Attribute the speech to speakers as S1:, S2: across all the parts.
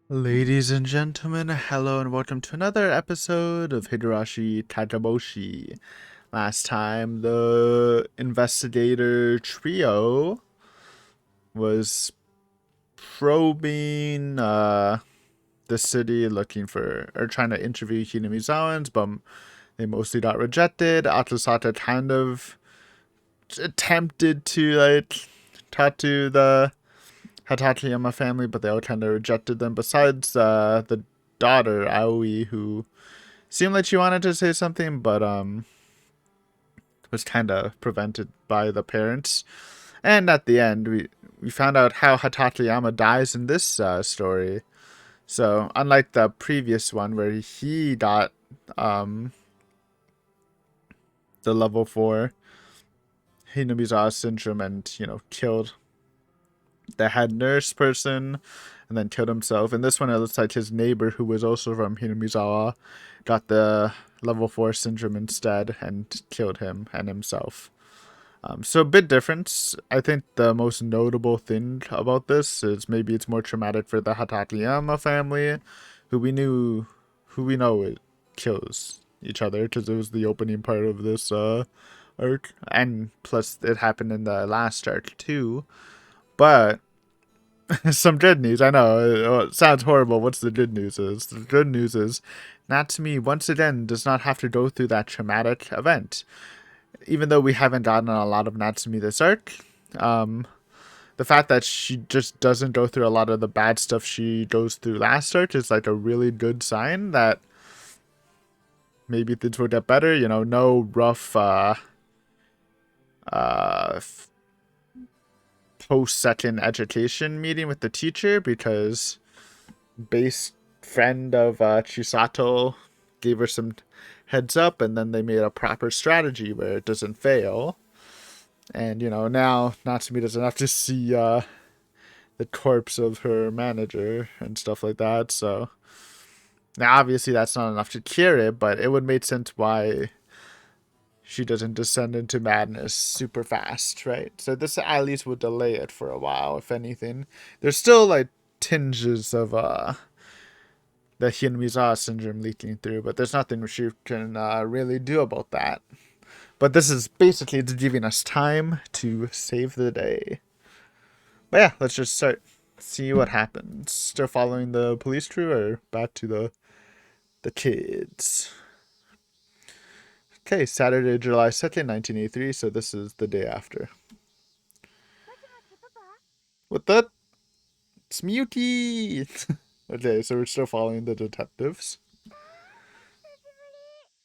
S1: Ladies and gentlemen, hello and welcome to another episode of Higurashi Kageboushi. Last time, the investigator trio was probing the city looking for, or trying to interview Hinamizawans, but they mostly got rejected. Atasaka kind of attempted to, talk to the Hatateyama family, but they all kind of rejected them, besides the daughter, Aoi, who seemed like she wanted to say something, but was kind of prevented by the parents. And at the end, we found out how Hatateyama dies in this story. So unlike the previous one where he got um, the level 4 Hinamizawa syndrome and killed the head nurse person and then killed himself. In this one, it looks like his neighbor, who was also from Hinamizawa, got the level 4 syndrome instead and killed him and himself. So a bit difference. I think the most notable thing about this is maybe it's more traumatic for the Hatakeyama family, who we know it kills each other because it was the opening part of this arc, and plus it happened in the last arc too. But some good news. I know it sounds horrible. What's the good news is? The good news is Natsumi once again does not have to go through that traumatic event. Even though we haven't gotten a lot of Natsumi this arc, um, the fact that she just doesn't go through a lot of the bad stuff she goes through last arc is like a really good sign that maybe things will get better. No rough uh, post second education meeting with the teacher because base friend of Chisato gave her some heads up, and then they made a proper strategy where it doesn't fail. And now Natsumi doesn't have to see the corpse of her manager and stuff like that. So now, obviously, that's not enough to cure it, but it would make sense why she doesn't descend into madness super fast, right? So this at least would delay it for a while, if anything. There's still like tinges of the Hyunmiza syndrome leaking through, but there's nothing she can really do about that. But this is basically giving us time to save the day. But yeah, let's just start. See what happens. Still following the police crew or back to the kids? Okay, Saturday, July 2nd, 1983, so this is the day after. What the? It's Miyuki! Okay, so we're still following the detectives.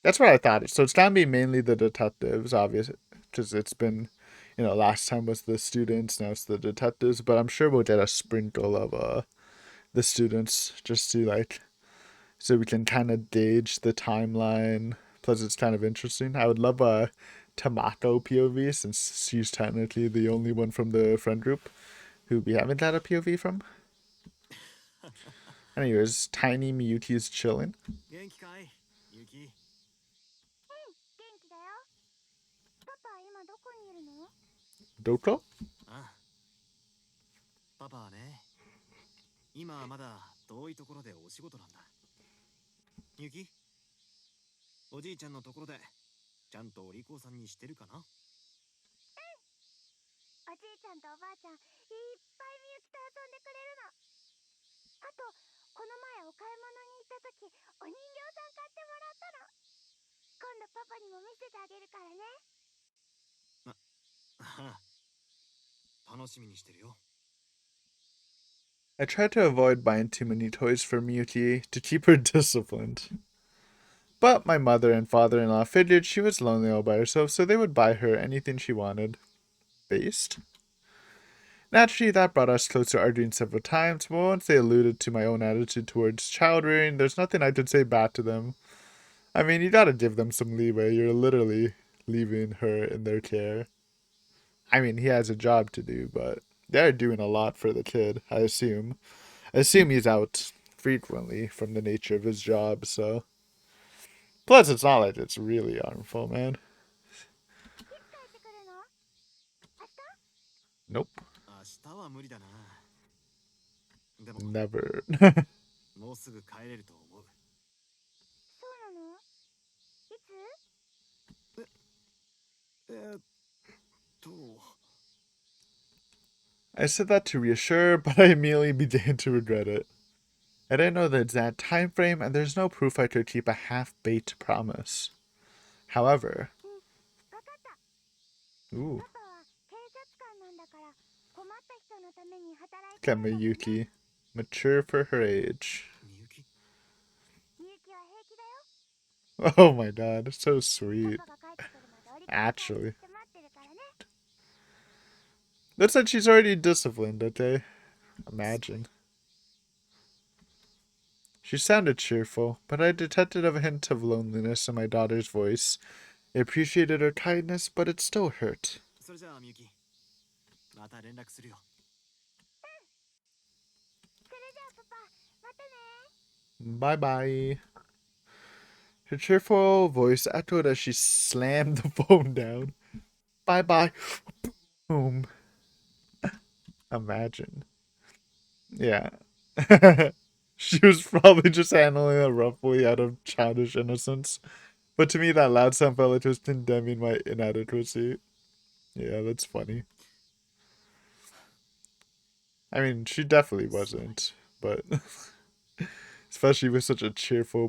S1: That's what I thought. So it's gonna be mainly the detectives, obviously, because it's been, last time was the students, now it's the detectives. But I'm sure we'll get a sprinkle of the students just to so we can kind of gauge the timeline. Plus, it's kind of interesting. I would love a Tamako POV since she's technically the only one from the friend group who we haven't had a POV from. Anyways, Tiny Miyuki is chilling. どこ？ I try to avoid buying too many toys for Miyuki to keep her disciplined. But my mother and father-in-law figured she was lonely all by herself, so they would buy her anything she wanted. Based. Naturally, that brought us closer arguing several times, but once they alluded to my own attitude towards child rearing, there's nothing I could say back to them. I mean, you gotta give them some leeway. You're literally leaving her in their care. I mean, he has a job to do, but they're doing a lot for the kid, I assume. I assume he's out frequently from the nature of his job, so. Plus, it's not like it's really harmful, man. Nope. Never. I said that to reassure, but I immediately began to regret it. I didn't know the exact time frame, and there's no proof I could keep a half-baked promise. However, ooh, look at Miyuki, mature for her age. Oh my god, it's so sweet. Actually, looks like she's already disciplined, okay? Imagine. She sounded cheerful, but I detected a hint of loneliness in my daughter's voice. I appreciated her kindness, but it still hurt. Bye bye. Her cheerful voice echoed as she slammed the phone down. Bye bye. Boom. Imagine. Yeah. She was probably just handling it roughly out of childish innocence. But to me, that loud sound felt like it was condemning my inadequacy. Yeah, that's funny. I mean, she definitely wasn't, but especially with such a cheerful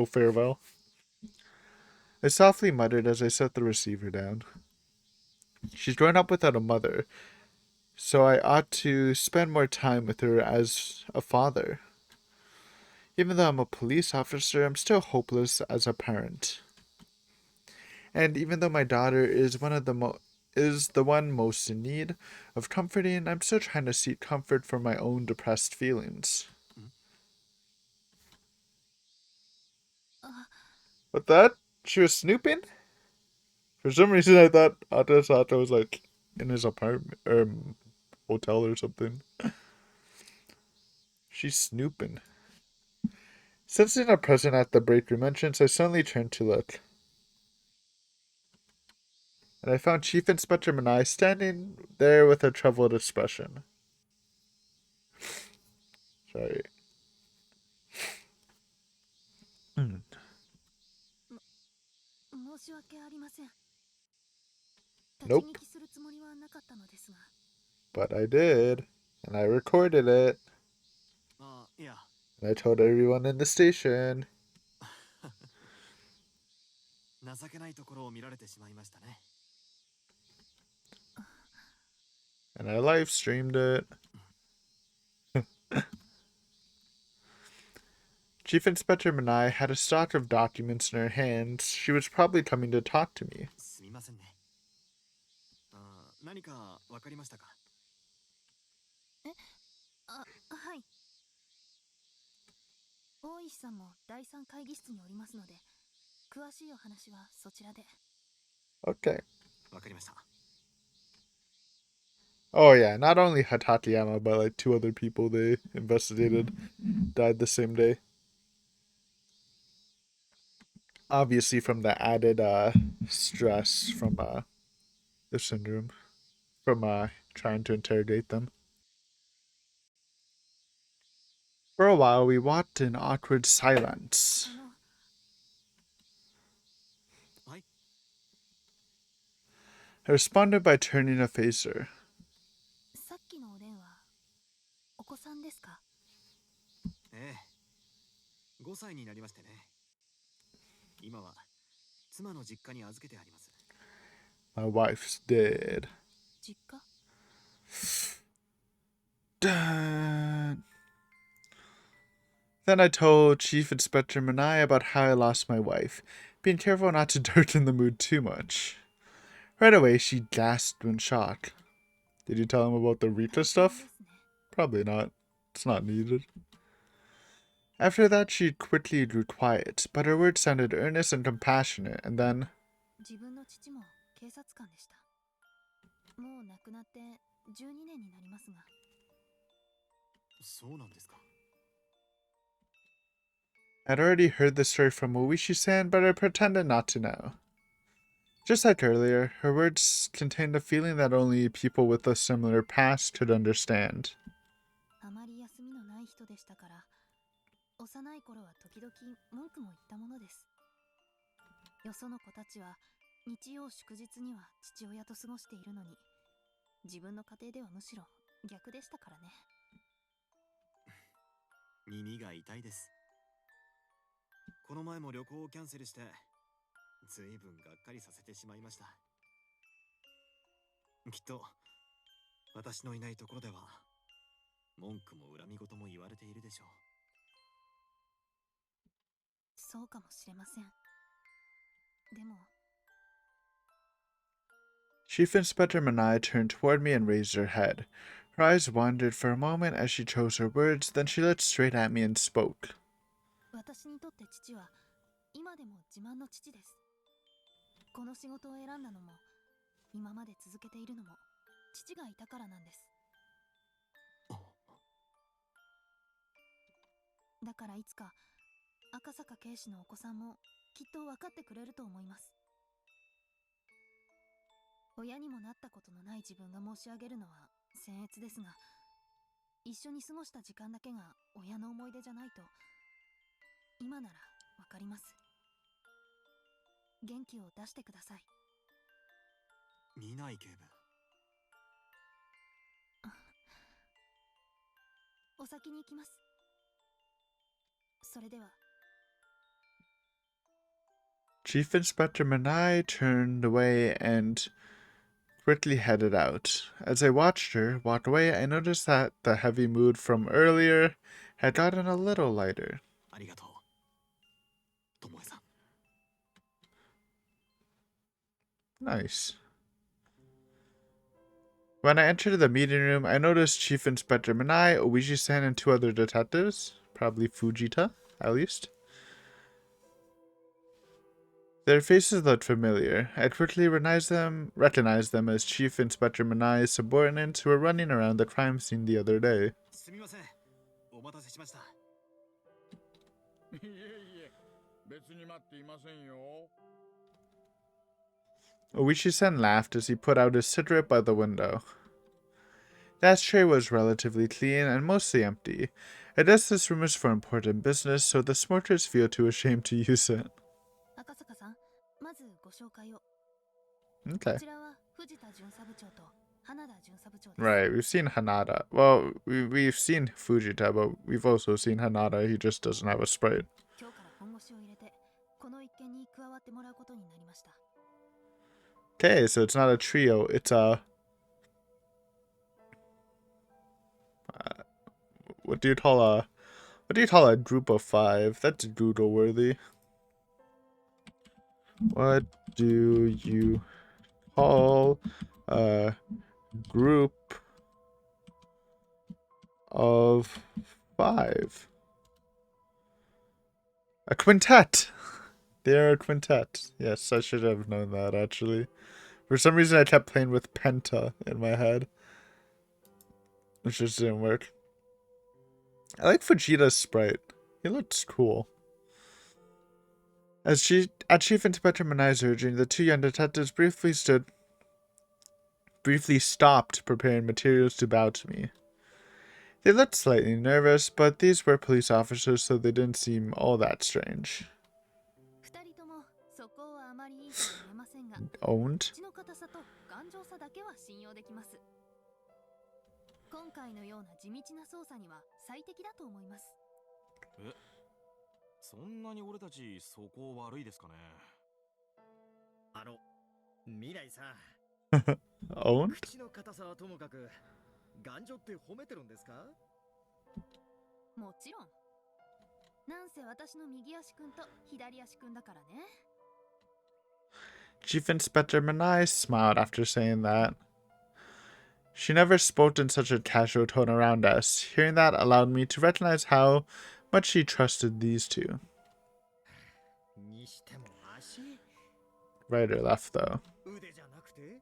S1: farewell. I softly muttered as I set the receiver down. She's grown up without a mother, so I ought to spend more time with her as a father. Even though I'm a police officer, I'm still hopeless as a parent. And even though my daughter is the one most in need of comforting, I'm still trying to seek comfort from my own depressed feelings. What that? She was snooping? For some reason I thought Atasato was like in his apartment or hotel or something. She's snooping. Sensing a present at the break room entrance, I suddenly turned to look. And I found Chief Inspector Manai standing there with a troubled expression. Sorry. Nope. But I did. And I recorded it. And I told everyone in the station. And I live streamed it. Chief Inspector Manai had a stock of documents in her hands. She was probably coming to talk to me. Okay. Oh yeah, not only Hatateyama, but like two other people they investigated died the same day. Obviously from the added stress from the syndrome. From trying to interrogate them. For a while we walked in awkward silence. I responded by turning to face her. My wife's dead. Dun. Then I told Chief Inspector Manai about how I lost my wife, being careful not to darken the mood too much. Right away, she gasped in shock. Did you tell him about the Rita stuff? Probably not. It's not needed. After that, she quickly grew quiet, but her words sounded earnest and compassionate, and then... I'd already heard the story from Oishi-san, but I pretended not to know. Just like earlier, her words contained a feeling that only people with a similar past could understand.
S2: あまり休みのない人でしたから、幼い頃は時々文句も言ったものです。よその子たちは日曜祝日には父親と過ごしているのに、自分の家庭ではむしろ逆でしたからね。
S3: 耳が痛いです。この前も旅行をキャンセルして、ずいぶんがっかりさせてしまいました。きっと私のいないところでは文句も恨み事も言われているでしょう。
S2: そうかもしれません。でも
S1: Chief Inspector Manai turned toward me and raised her head. Her eyes wandered for a moment as she chose her words, then she looked straight at me and spoke.
S2: 私にとって父は今でも自慢の父です。この仕事を選んだのも、今まで続けているのも父がいたからなんです。だからいつか赤坂警視のお子さんもきっと分かってくれると思います。親にもなったことのない自分が申し上げるのは僭越ですが、一緒に過ごした時間だけが親の思い出じゃないと今ならわかります。元気を出してください。
S3: 見ない警部。
S2: お先に行きます。それでは。
S1: Chief Inspector Manai turned away and quickly headed out. As I watched her walk away, I noticed that the heavy mood from earlier had gotten a little lighter.
S3: ありがとう、友江さん。
S1: Nice. When I entered the meeting room, I noticed Chief Inspector Manai, Oishi-san, and 2 other detectives, probably Fujita, at least. Their faces looked familiar. I quickly recognized them as Chief Inspector Manai's subordinates who were running around the crime scene the other day.
S3: すみません、お待たせしました。
S4: いえいえ、別に待っていませんよ。
S1: Oishi-san laughed as he put out his cigarette by the window. The ashtray was relatively clean and mostly empty. I guess this room is for important business, so the smokers feel too ashamed to use it.
S2: 赤坂さん、まずご紹介を。
S1: Okay.
S2: こちらは藤田巡査部長と花田巡査部長です。
S1: Right, we've seen Hanada. Well, we've seen Fujita, but we've also seen Hanada. He just doesn't have a sprite.
S2: 今日から本腰を入れてこの一件に加わってもらうことになりました。
S1: Okay, so it's not a trio, it's a... what do you call a group of 5? That's doodle worthy. What do you call a group of 5? A quintet. They're a quintet. Yes, I should have known that actually. For some reason I kept playing with penta in my head, which just didn't work. I like Fujita's sprite. He looks cool. At Chief Inspector Manai's urging, the 2 young detectives briefly stopped preparing materials to bow to me. They looked slightly nervous, but these were police officers, so they didn't seem all that strange. Owned?
S2: 今回のような地道な捜査には最適だと思います。
S5: え、そんなに俺たちそこ悪いですかね。
S3: 未来さん。
S1: Owned?
S3: 口の硬さはともかく、頑丈って褒めてるんですか？
S2: もちろん。なんせ私の右足くんと左足くんだからね。
S1: Chief Inspector Manai smiled after saying that. She never spoke in such a casual tone around us. Hearing that allowed me to recognize how much she trusted these 2. Right or left, though?
S3: 腕じゃなくて？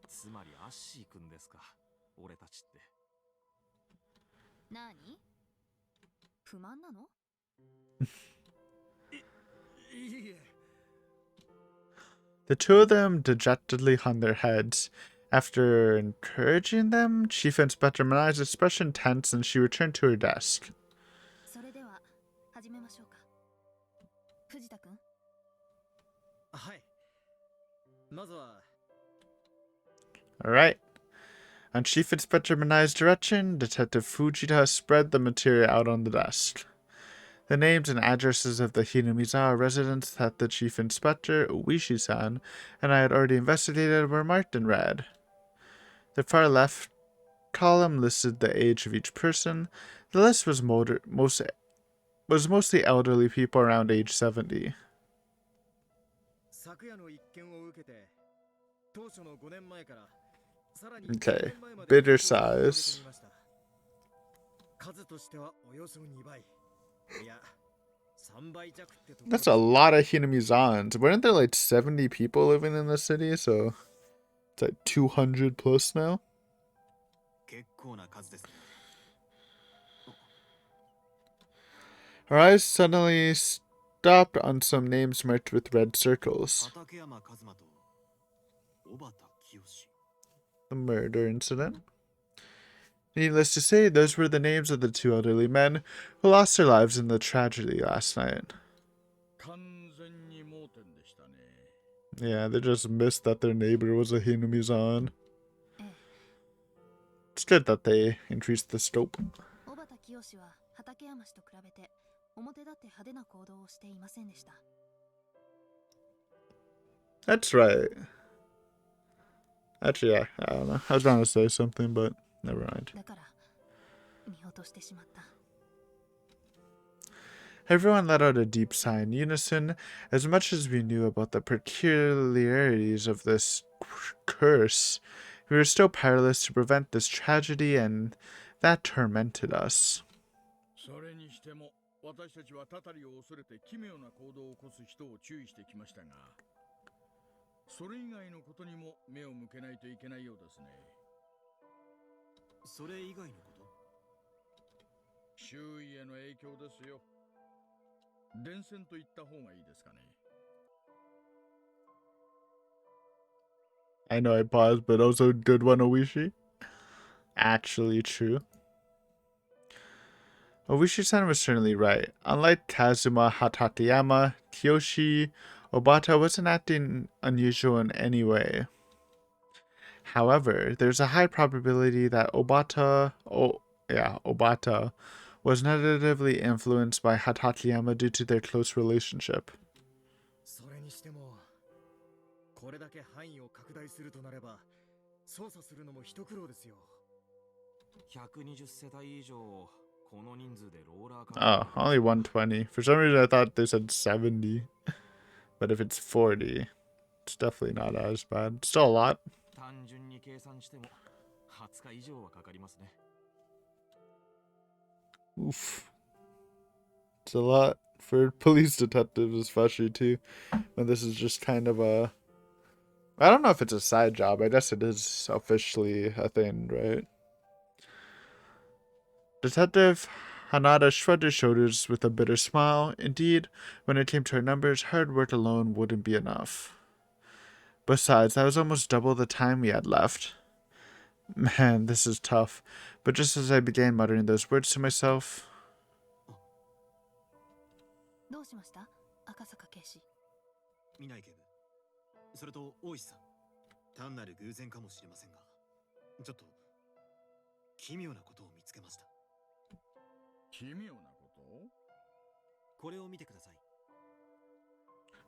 S5: つまりアッシーくんですか、俺たちって。
S2: なに？不満なの？The
S1: 2 of them dejectedly hung their heads. After encouraging them, Chief Inspector Minai's expression tense and she returned to her desk.
S2: それでは始めましょうか。藤田君。
S3: はい。まずは
S1: Alright. On Chief Inspector Minai's direction, Detective Fujita spread the material out on the desk. The names and addresses of the Hinamizawa residents that the Chief Inspector, Uishi-san, and I had already investigated were marked in red. The far left column listed the age of each person. The list was mostly elderly people around age 70.
S3: 昨夜の一件を受けて当初の5年前からさらに
S1: Okay, bidder size.
S3: 数としてはおよそ2倍。いや、3倍弱ってところ。
S1: That's a lot of Hinamizans. Weren't there like 70 people living in the city? So it's like 200 plus now.
S3: 結構な数ですね。
S1: Her eyes suddenly stopped on some names marked with red circles.
S3: 畠山一馬と小畑清。
S1: The murder incident. Needless to say, those were the names of the two elderly men who lost their lives in the tragedy last night.
S4: 完全に盲点でしたね。
S1: Yeah, they just missed that their neighbor was a Hinamizan. It's good that they increased the scope.
S2: 小畑清は畠山氏と比べて表立って派手な行動をしていませんでした。
S1: That's right. Actually, yeah, I don't know. I was trying to say something, but never mind.
S2: だから見落としてしまった。
S1: Everyone let out a deep sigh in unison. As much as we knew about the peculiarities of this curse, we were still powerless to prevent this tragedy, and that tormented us.
S4: それにしても私たちはたたりを恐れて奇妙な行動を起こす人を注意してきましたが、それ以外のことにも目を向けないといけないようですね。
S3: それ以外のこと？
S4: 周囲への影響ですよ。伝染と言った方がいいですかね。
S1: I know I paused, but also good one, Oishi. Actually true. Oishi-san was certainly right. Unlike Kazuma Hatateyama, Kiyoshi Obata wasn't acting unusual in any way. However, there's a high probability that Obata was negatively influenced by Hatateyama due to their close relationship.
S3: それにしてもこれだけ範囲を拡大するとなれば操作するのも一苦労ですよ。
S5: 120世帯以上この人数でローラー
S1: Oh, only 120. For some reason I thought they said 70. But if it's 40, it's definitely not as bad. Still a lot.
S5: 単純に計算しても20日以上はかかりますね。
S1: Oof. It's a lot for police detectives, especially too, when this is just kind of a... I don't know if it's a side job. I guess it is officially a thing, right? Detective Hanada shrugged his shoulders with a bitter smile. Indeed, when it came to her numbers, hard work alone wouldn't be enough. Besides, that was almost double the time we had left. Man, this is tough. But just as I began muttering those words to myself...
S2: どうしました、赤坂警視。
S3: 見ない警部。それと大石さん。単なる偶然かもしれませんが、ちょっと奇妙なことを見つけました。
S4: 奇妙なこと？
S3: これを見てください。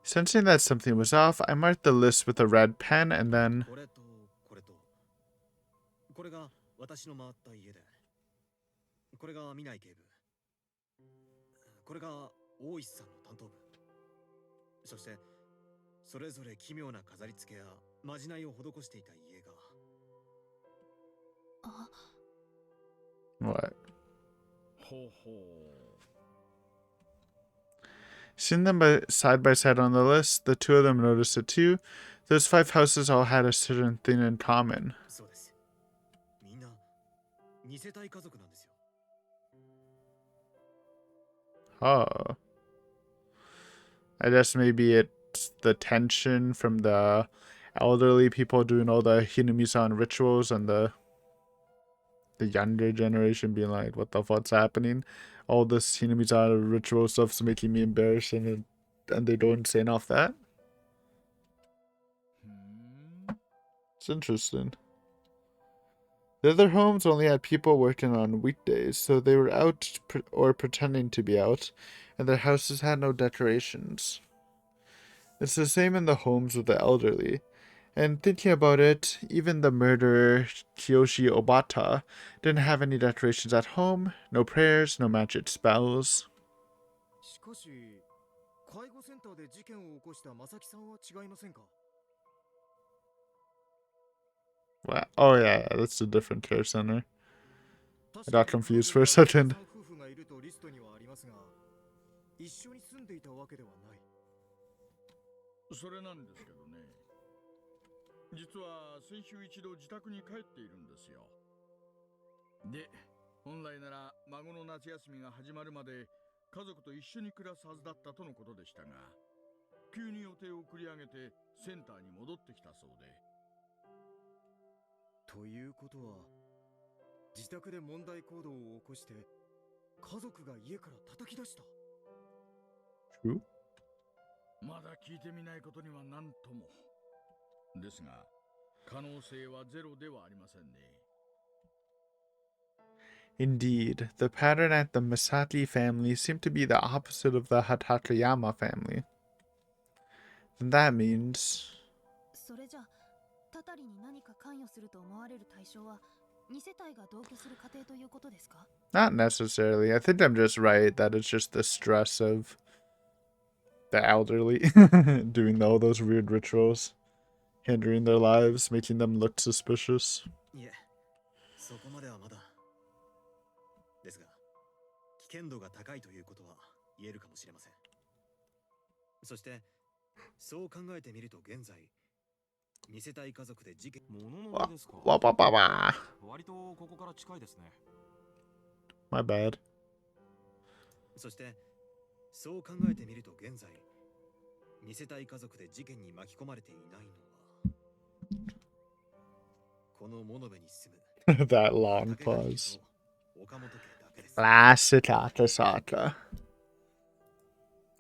S1: Sensing that something was off, I marked the list with a red pen and then...
S3: これとこれと。これが私の回った家で。これが見ない警部。これが大石さんの担当部。そしてそれぞれ奇妙な飾り付けやまじないを施していた家が。
S2: あ、
S1: What?
S4: ほうほう。
S1: Seeing them side by side on the list, the two of them noticed it too. Those 5 houses all had a certain thing in common.
S3: そうです。みんな二世帯家族なんですよ。
S1: Oh. I guess maybe it's the tension from the elderly people doing all the Hinami-san rituals, and the younger generation being like, what the fuck's happening? All this Hinami-san ritual stuff's making me embarrassed, and they don't say enough that. It's interesting. The other homes only had people working on weekdays, so they were out or pretending to be out, and their houses had no decorations. It's the same in the homes of the elderly. And thinking about it, even the murderer, Kiyoshi Obata, didn't have any decorations at home, no prayers, no magic spells.
S3: しかし、介護センターで事件を起こした正木さんは違いませんか？
S1: Wow. Oh yeah, that's a different care center. I got confused for a second.
S3: 夫婦がいるとリストにはありますが、一緒に住んでいたわけではない。
S4: それなんですけどね。実は先週一度自宅に帰っているんですよ。で、本来なら孫の夏休みが始まるまで家族と一緒に暮らすはずだったとのことでしたが、急に予定を繰り上げてセンターに戻ってきたそうで。
S3: ということは、自宅で問題行動を起こして家族が家から叩き出した。
S1: True?
S4: まだ聞いてみないことには何とも。ですが、可能性はゼロではありませんね。
S1: Indeed, the pattern at the Masaki family seemed to be the opposite of the Hatakeyama family. And that means...
S2: それじゃ、タタリに何か関与すると思われる対象は2世帯が同居する家庭ということですか？
S1: Not necessarily. I think I'm just right that it's just the stress of the elderly doing all those weird rituals, hindering their lives, making them look suspicious.
S3: いえ、そこまではまだ。ですが、危険度が高いということは言えるかもしれません。そして、そう考えてみると現在、2世帯家族で事件。
S5: ものの上ですか。
S1: Wah, wah, wah, wah.
S5: 割とここから近いですね。
S1: My bad.
S3: そして、そう考えてみると現在、2世帯家族で事件に巻き込まれていないのは、この物部に住む
S1: That long
S3: 竹垣
S1: pause.
S3: と岡本家だけです。
S1: Blasitaka Saka.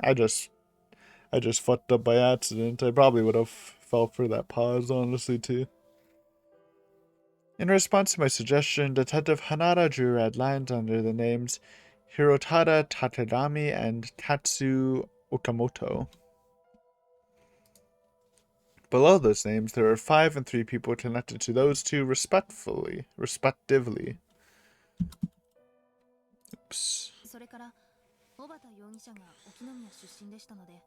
S1: I just fucked up by accident. I probably would have fell for that pause, honestly, too. In response to my suggestion, Detective Hanada drew red lines under the names Hirotada Takagami and Tatsu Okamoto. Below those names, there were 5 and 3 people connected to those two respectively. Oops.
S2: それから、小畑容疑者が沖宮出身でしたので、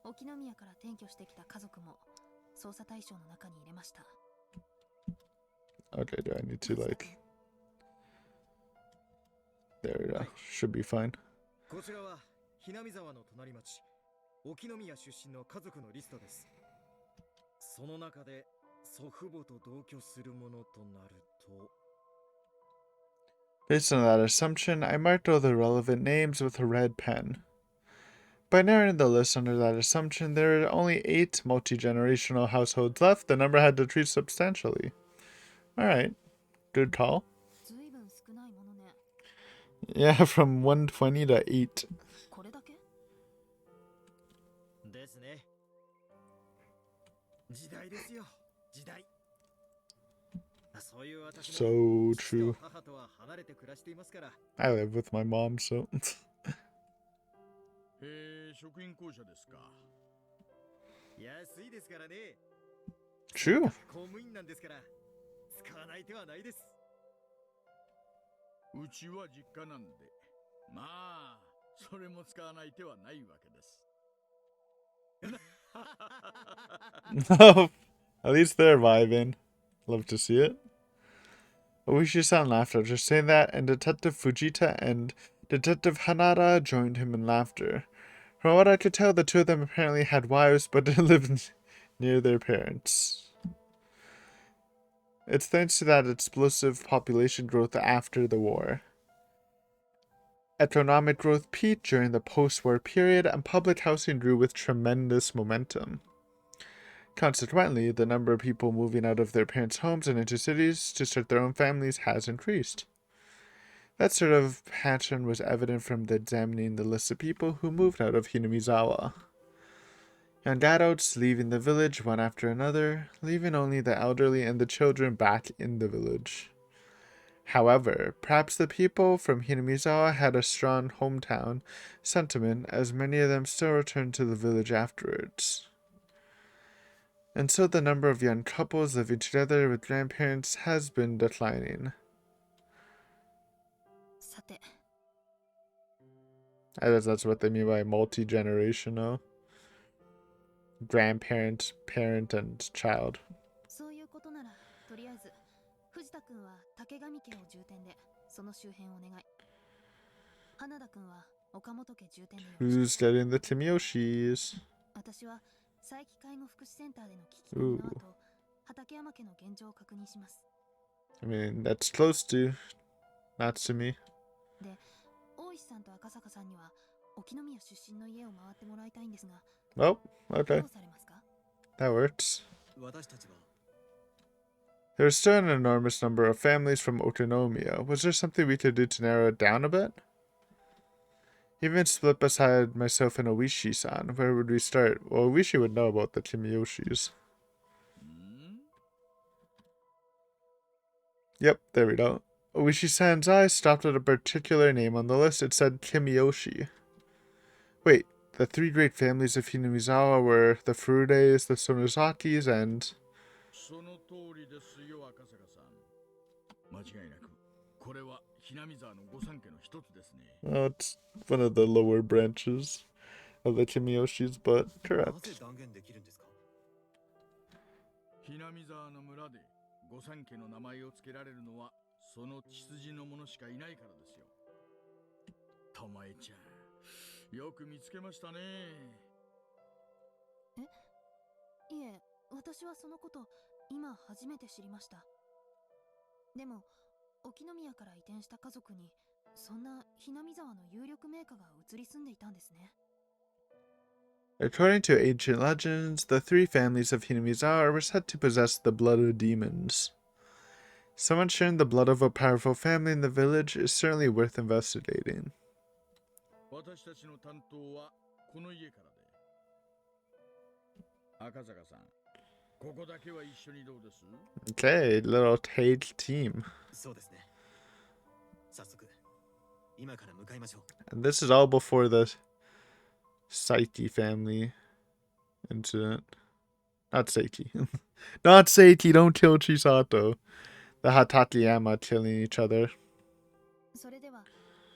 S2: 沖宮から転居してきた家族も捜査対象の中に入れました。
S1: Okay, do I need to, like... There we go. Should be fine.
S3: こちらは、ひなみ沢の隣町、沖宮出身の家族のリストです。その中で、祖父母と同居するものとなると、
S1: Based on that assumption, I marked all the relevant names with a red pen. By narrowing the list under that assumption, there are only 8 multi-generational households left. The number had decreased substantially. Alright. Good call.
S2: ずいぶん少ないものね。
S1: Yeah, from 120 to 8.
S2: これだけ？
S3: ですね。時代ですよ、時代。そういう私
S1: So
S3: も父
S1: true.
S3: と母とは離れて暮らしていますから。
S1: I live with my mom, so...
S4: 職員公社ですか。
S3: 安いですからね。
S1: True.
S3: 公務員なんですから、使わない手はないです。
S4: うちは実家なんで、まあ、それも使わない手はないわけです。
S1: At least they're vibing. Love to see it. Oishi-san laughed after saying that, and Detective Fujita and Detective Hanada joined him in laughter. From what I could tell, the two of them apparently had wives, but didn't live near their parents. It's thanks to that explosive population growth after the war. Economic growth peaked during the post-war period, and public housing grew with tremendous momentum. Consequently, the number of people moving out of their parents' homes and into cities to start their own families has increased. That sort of pattern was evident from examining the list of people who moved out of Hinamizawa. Young adults leaving the village one after another, leaving only the elderly and the children back in the village. However, perhaps the people from Hinamizawa had a strong hometown sentiment, as many of them still returned to the village afterwards. And so the number of young couples living together with grandparents has been declining.
S2: さて
S1: I guess that's what they mean by multi-generational. Grandparent, parent, and child.
S2: そういうことならとりあえず藤田君は竹上家を重点でその周辺をお願い。花田君は岡本家重点でよろし
S1: Who's
S2: く。
S1: getting the Timyoshis?
S2: 私は佐伯介護福祉センターでの聞き込みの後、畠山家の現状を確認します。
S1: I mean, that's close to Natsumi.
S2: で、大石さんと赤坂さんには沖宮出身の家を回ってもらいたいんですが、
S1: Oh, okay.
S2: どうされますか？
S1: That works.
S3: 私たちは
S1: There's still an enormous number of families from Otonomiya. Was there something we could do to narrow it down a bit? Even split beside myself and Oishi-san, where would we start? Well, Oishi would know about the Kimiyoshis. Yep, there we go. Oishi-san's eye stopped at a particular name on the list. It said Kimiyoshi. Wait, the three great families of Hinamizawa were the Furudes, the Sonozakis, and...
S4: その通りですよ、赤坂さん。間違いなく、これはひなみ沢の御三家の一つですね。
S1: Oh, it's one of the lower branches of the Kimiyoshis, but
S3: な
S1: correct.
S3: ぜ断言できるんですか？
S4: ひなみ沢の村で御三家の名前を付けられるのはその血筋の者しかいないからですよ。ともえちゃん、よく見つけましたね。
S2: いえ、私はそのこと今初めて知りました。でも沖宮から移転した家族にそんなひなみ沢の有力名家が移り住んでいたんですね。
S1: According to ancient legends, the three families of Hinamizawa were said to possess the blood of demons. Someone sharing the blood of a powerful family in the village is certainly worth investigating.
S4: 私たちの担当はこの家からで。赤坂さん、ここだけは一緒にどうです？
S1: Okay, little tag team.
S3: そうですね。早速今から向かいましょう。
S1: And this is all before the Saiki family incident. Not Saiki. Not Saiki, don't kill Chisato. The Hatakeyama killing each other.
S2: それでは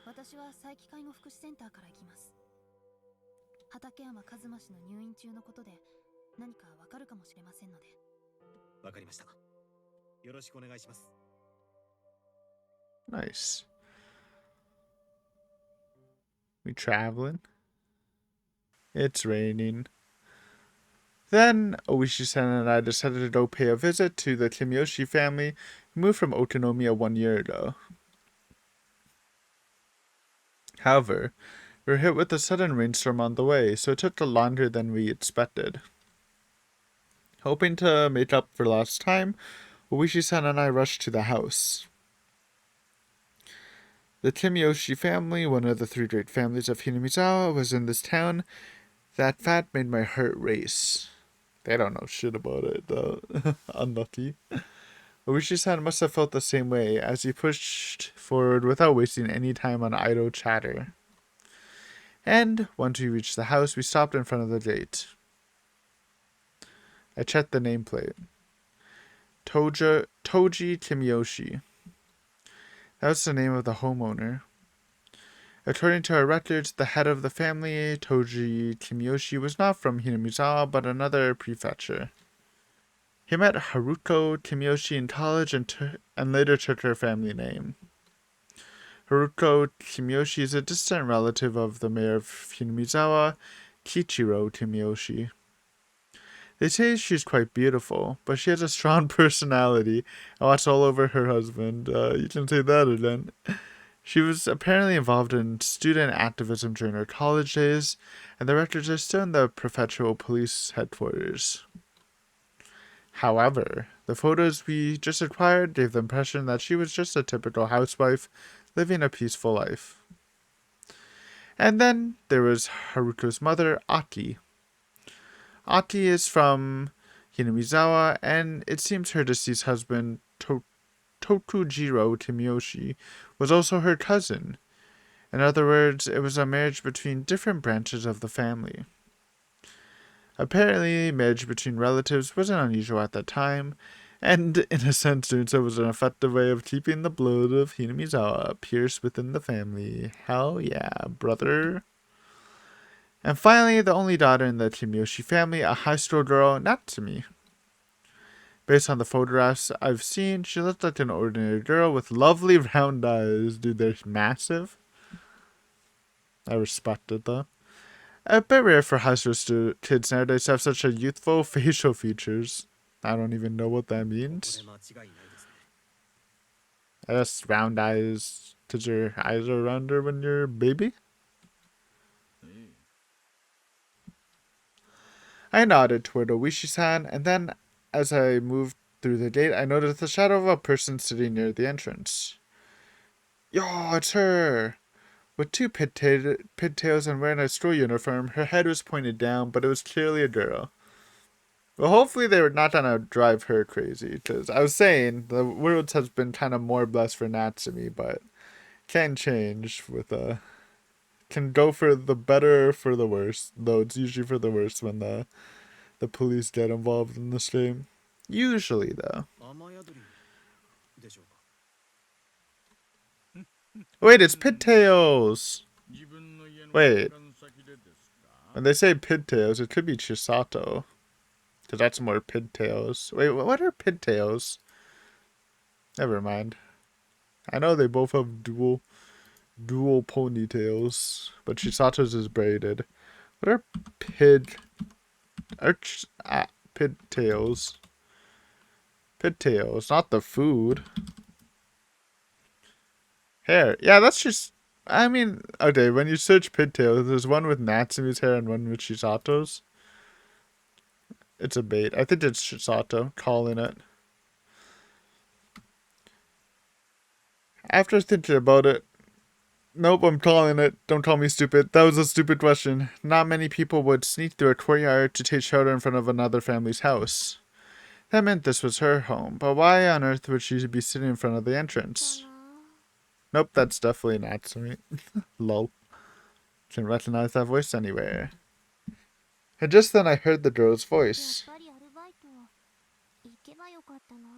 S2: 私は佐伯介護福祉センターから行きます。畠山一馬氏の入院中のことで何かわかるかもしれませんので。
S3: わかりました。よろしくお願いします。
S1: Nice. We traveling? It's raining. Then Oishi-san and I decided to go pay a visit to the Kimiyoshi family who moved from Otonomiya 1 year ago. However, we were hit with a sudden rainstorm on the way, so it took longer than we expected. Hoping to make up for lost time, Oishi-san and I rushed to the house. The Kimiyoshi family, one of the three great families of Hinamizawa, was in this town. That fact made my heart race. They don't know shit about it, though. Unlucky. Oishi-san must have felt the same way as he pushed forward without wasting any time on idle chatter. And once we reached the house, we stopped in front of the gate. I checked the nameplate. Toji Kimiyoshi. That was the name of the homeowner. According to our records, the head of the family, Toji Kimiyoshi, was not from Hinamizawa, but another prefecture. He met Haruko Kimiyoshi in college and later took her family name. Haruko Kimiyoshi is a distant relative of the mayor of Hinamizawa, Kichiro Kimiyoshi. They say she's quite beautiful, but she has a strong personality and walks all over her husband. You can say that again. She was apparently involved in student activism during her college days, and the records are still in the prefectural police headquarters. However, the photos we just acquired gave the impression that she was just a typical housewife living a peaceful life. And then there was Haruko's mother, Aki. Aki is from Hinamizawa, and it seems her deceased husband, Tokujiro Timiyoshi, was also her cousin. In other words, it was a marriage between different branches of the family. Apparently, marriage between relatives wasn't unusual at that time, and in a sense, doing so was an effective way of keeping the blood of Hinamizawa pierced within the family. Hell yeah, brother. And finally, the only daughter in the Timiyoshi family, a high school girl, Natsumi. Based on the photographs I've seen, she looked like an ordinary girl with lovely round eyes. Dude, they're massive. I respect it though. A bit rare for high school kids nowadays to have such a youthful facial features. I don't even know what that
S3: ここで
S1: means.
S3: 間違いないですね。
S1: I guess round eyes, because your eyes are rounder when you're a baby?
S4: ええ
S1: I nodded toward Oishi-san, and then, as I moved through the gate, I noticed the shadow of a person sitting near the entrance. Yo, it's her! With two pigtails and wearing a school uniform, her head was pointed down, but it was clearly a girl. Well, hopefully they were not gonna drive her crazy, because I was saying the world has been kind of more blessed for Natsumi, but can change with can go for the better or for the worse, though it's usually for the worse when the police get involved in this game. Usually, though.
S3: 雨宿りでしょうか。
S1: Wait, it's Pigtails!
S4: 自分の家の
S1: Wait.
S4: 玄関先でですか
S1: When they say Pigtails, it could be Chisato. Because that's more Pigtails. Wait, what are Pigtails? Never mind. I know they both have dual ponytails, but Chisato's is braided. What are pigtails? Pigtails, not the food. Hair. Yeah, that's just. I mean, okay, when you search pigtails, there's one with Natsumi's hair and one with Chisato's. It's a bait. I think it's Chisato calling it. After thinking about it, nope, I'm calling it. Don't call me stupid. That was a stupid question. Not many people would sneak through a courtyard to take shelter in front of another family's house. That meant this was her home, but why on earth would she be sitting in front of the entrance? Nope, that's definitely Natsumi. Lol. Can recognize that voice anywhere. And just then I heard the girl's
S2: やっ
S1: voice.
S2: ぱりアルバイト行けばよかったな。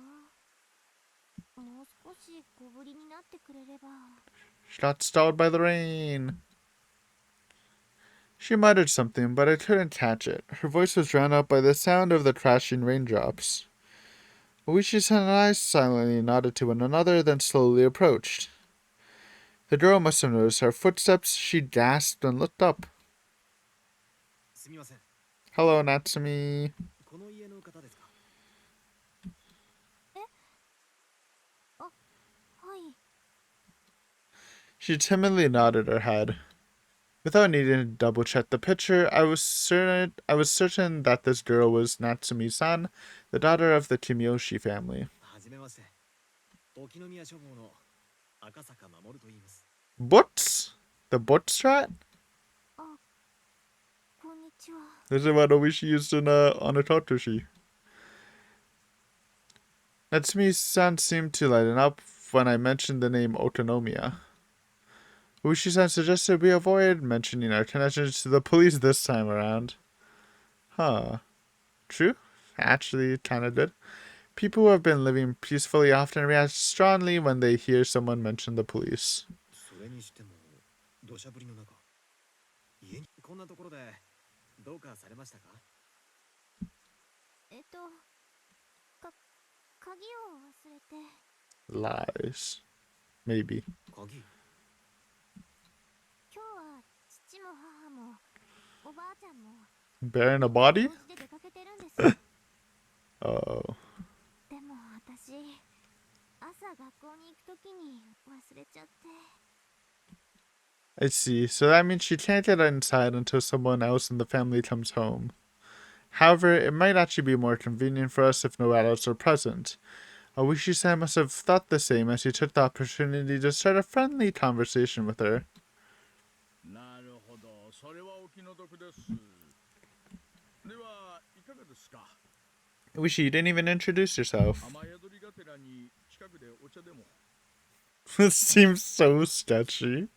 S2: もう少し小ぶりになってくれれば。
S1: She got stalled by the rain. She muttered something, but I couldn't catch it. Her voice was drowned out by the sound of the crashing raindrops. Oishi-san and I silently nodded to one another, then slowly approached. The girl must have noticed our footsteps. She gasped and looked up.
S3: すみません。
S1: Hello, Natsumi.
S3: この家の方ですか。
S2: はい。
S1: She timidly nodded her head. Without needing to double check the picture, I was certain that this girl was Natsumi-san, the daughter of the Kimiyoshi family.
S3: はじめまして。沖宮消防の赤坂守と言います。
S1: Butts? The Butts rat?
S2: こんにちは。
S1: This is what Oishi used in on a Totoshi. Natsumi-san seemed to lighten up when I mentioned the name Otonomiya. Oishi-san suggested we avoid mentioning our connections to the police this time around. Huh. True. Actually, it kinda did. People who have been living peacefully often react strongly when they hear someone mention the police.
S3: それにしても土砂降りの中。家にこんなところでどうかされましたか。
S2: 鍵を忘れて。
S1: Lies. Maybe.
S3: 鍵。
S2: 今日は父も母もおばあちゃんも
S1: Bearing a body?
S2: 用事で出かけてるんです。
S1: Oh.
S2: でも私朝学校に行くときに忘れちゃって。
S1: I see. So that means she can't get inside until someone else in the family comes home. However, it might actually be more convenient for us if no adults are present. Oishi-san must have thought the same as he took the opportunity to start a friendly conversation with her.
S4: なるほど、それはお気の毒です。では、いかがですか？
S1: Oishi, you didn't even introduce yourself.
S4: 雨宿りがてらに近くでお茶でも。
S1: This seems so sketchy.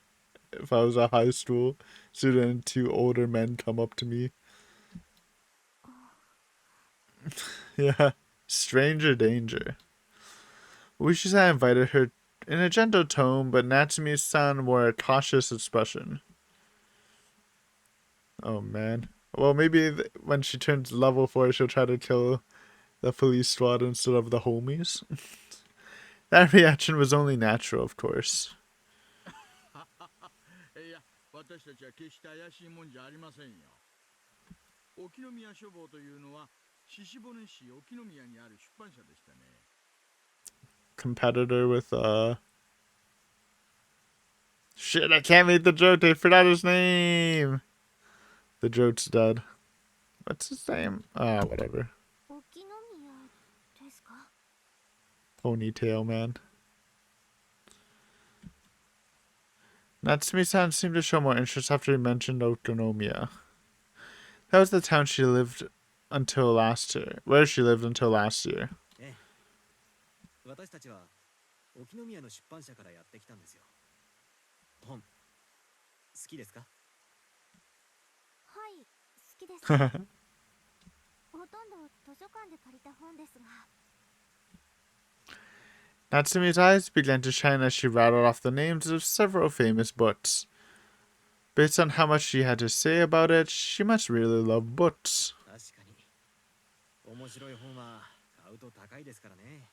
S1: If I was a high school student and two older men come up to me. Yeah. Stranger danger. Uchi-san invited her in a gentle tone, but Natsumi-san wore a cautious expression. Oh man. Well, maybe when she turns level 4, she'll try to kill the police squad instead of the homies. That reaction was only natural, of course.
S4: いや、私たちは決して怪しいもんじゃありませんよ。沖宮書房というのは、獅子骨市沖宮にある出版社でしたね。
S1: Competitor with, Shit, I can't make the joke. I forgot his name. The joke's dead. What's his name? Whatever.
S2: 沖宮ですか？
S1: Ponytail man. Natsumi-san seemed to show more interest after he mentioned Okonomiya. That was the town she lived until last year. Where she lived until last year.
S3: 私たちは沖宮の出版社からやってきたんですよ。本好きですか？
S2: はい、好きです。ほとんど図書館で借りた本ですが。
S1: Natsumi's eyes began to shine as she rattled off the names of several famous books. Based on how much she had to say about it, she must really love books.
S3: 確かに面白い本は買うと高いですからね。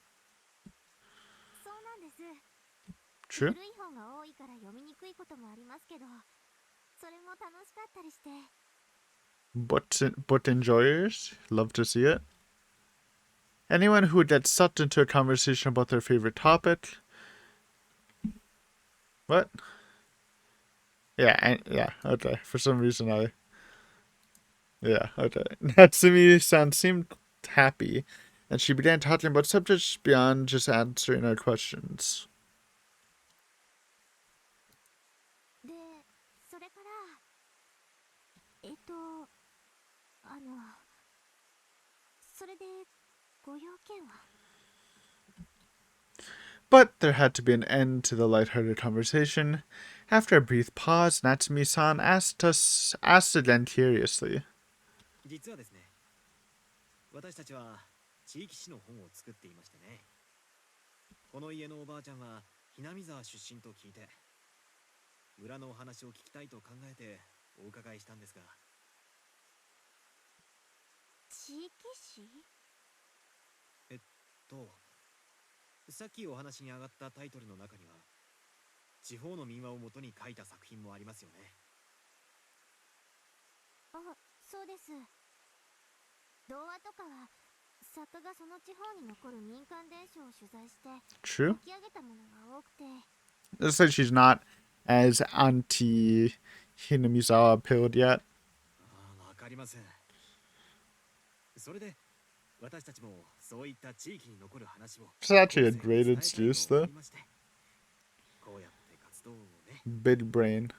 S2: そうなんです。
S1: True?
S2: 古い本が多いから読みにくいこともありますけど、それも楽しかったりして。
S1: Book enjoyers? Love to see it. Anyone who would get sucked into a conversation about their favorite topic. What? Yeah, okay. For some reason Yeah, okay. Natsumi-san seemed happy, and she began talking about subjects beyond just answering our questions.
S2: で、それから、それでご用件は？
S1: But there had to be an end to the lighthearted conversation. After a brief pause, Natsumi-san asked again curiously.
S3: 実はですね、私たちは地域誌の本を作っていましてね。この家のおばあちゃんはひなみ沢出身と聞いて、村のお話を聞きたいと考えてお伺いしたんですが。
S2: 地域誌？
S3: さっきお話に上がったタイトルの中には、地方の民話を元に書いた作品もありますよね。
S2: あ、そうです。童話とかは作家がその地方に残る民間伝承を取材して
S1: True?
S2: 書き上げたものが多くて。
S1: Looks like she's not as anti-Hinamizawa pilled yet.
S3: わかりません。それで私たちもそういった地域に残る話を
S1: It's actually a great excuse, though.
S3: こうやって活動をね。
S1: Big brain.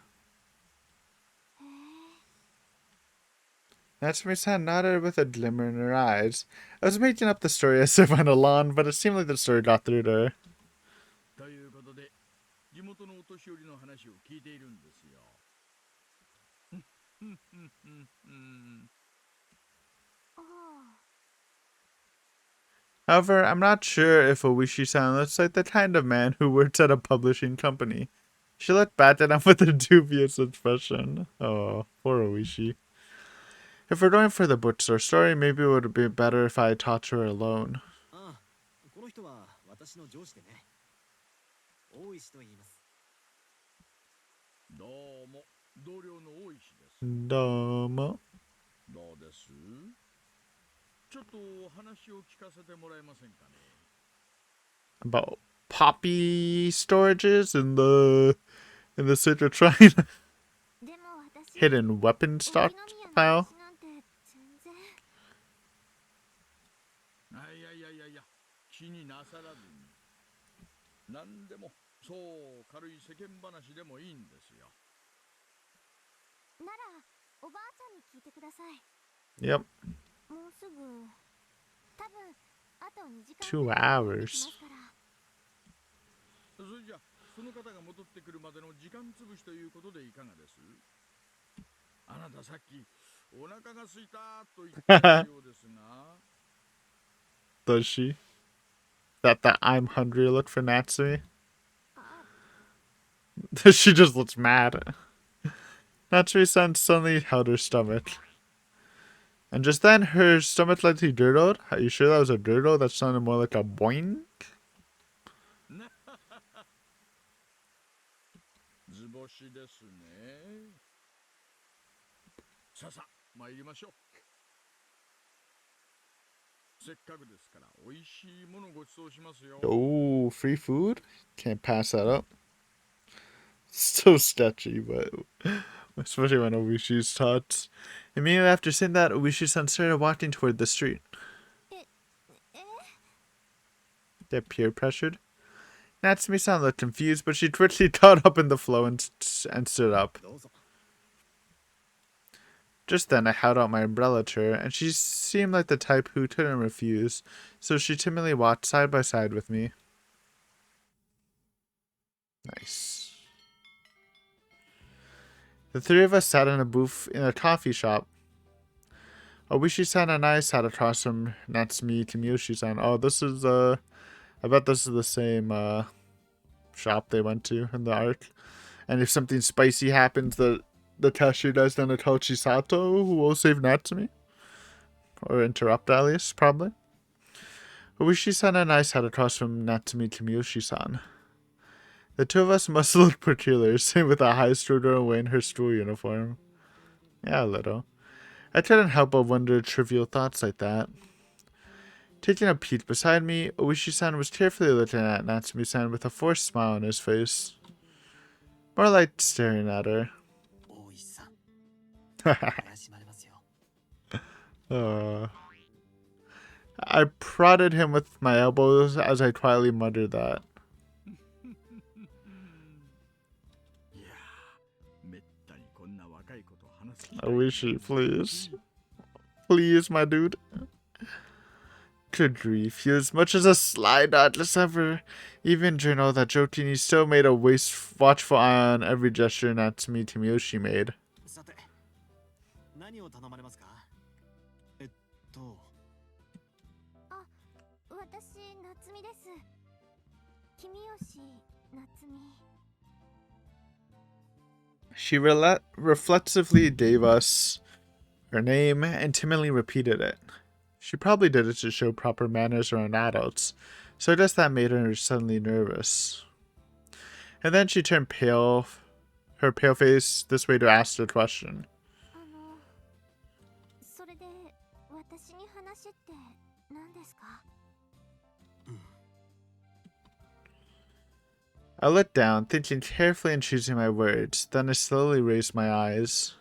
S1: Natsumi-san nodded with a glimmer in her eyes. I was making up the story as it went along, but it seemed like the story got through to her.
S4: ということで、地元のお年寄りの話を聞いているんですよ。
S1: However, I'm not sure if Oishi-san looks like the kind of man who works at a publishing company. She looked back at him with a dubious expression. Oh, poor Oishi. If we're going for the bookstore story, maybe it would be better if I talked to her alone.
S3: ああ、この人は私の上司でね。大石と言います。
S4: どうも、同僚の大石です。
S1: Domo.
S4: どうです？ちょっとお話を聞かせてもらえませんかね。
S1: About poppy storages in the Sacred Shrine.
S2: でも私
S1: Hidden weapon stock pile.
S4: 何でもそう軽い世間話でもいいんですよ。
S2: ならおばあちゃんに聞いてください。
S1: Yep.
S2: もうすぐ多分あと2時間
S1: 2
S2: くらいで戻ってき
S1: hours.
S2: ますから。
S4: それじゃその方が戻ってくるまでの時間つぶしということでいかがです？あなたさっきお腹が空いたと言っていたようですが。
S1: Does she? That I'm hungry look for Natsumi?
S2: あ、
S1: She just looks mad. Natsumi-san suddenly held her stomach. And just then, her stomach slightly dirtled. Are you sure that was a dirtle? That sounded more like a boing.
S4: 図星ですね。さあさあ参りましょう。せっかくですから美味しいものごちそうしますよ。
S1: Oh, free food? Can't pass that up. So sketchy, but especially when Obishi's taught. Immediately after saying that, Obishi-san started walking toward the street.
S2: え、え、
S1: They're peer pressured. Natsumi-san looked confused, but she quickly caught up in the flow and stood up.
S3: どうぞ。
S1: Just then, I held out my umbrella to her, and she seemed like the type who couldn't refuse, so she timidly walked side by side with me. Nice. The three of us sat in a booth in a coffee shop. Obishi-san and I sat across from Natsumi Kimiyoshi-san. Oh, this is, I bet this is the same, shop they went to in the arc. And if something spicy happens, the cashier does then tell Chisato, who will save Natsumi. Or interrupt, at least, probably. Obishi-san and I sat across from Natsumi Kimiyoshi-san. The two of us must look peculiar, same with a high school girl wearing her school uniform. Yeah, a little. I couldn't help but wonder trivial thoughts like that. Taking a peek beside me, Oishi-san was carefully looking at Natsumi-san with a forced smile on his face. More like staring at her.
S3: 大石さん。怪しまれますよ。
S1: I prodded him with my elbows as I quietly muttered that.
S4: いやー、めったにこんな若い子と話す機会
S1: Oishi, please. Please, my dude. Good grief, he was much as a sly dot as ever. Even Juno, that joking, he still made a watchful eye on every gesture Natsumi Kimiyoshi made.
S3: さて、何を頼まれますか？
S2: あ、私夏美です。君吉夏美。
S1: She reflexively gave us her name and timidly repeated it. She probably did it to show proper manners around adults, so I guess that made her suddenly nervous. And then she turned pale, her pale face this way to ask the question.
S2: それで私に話って何ですか？
S1: I looked down, thinking carefully and choosing my words. Then I slowly raised my eyes.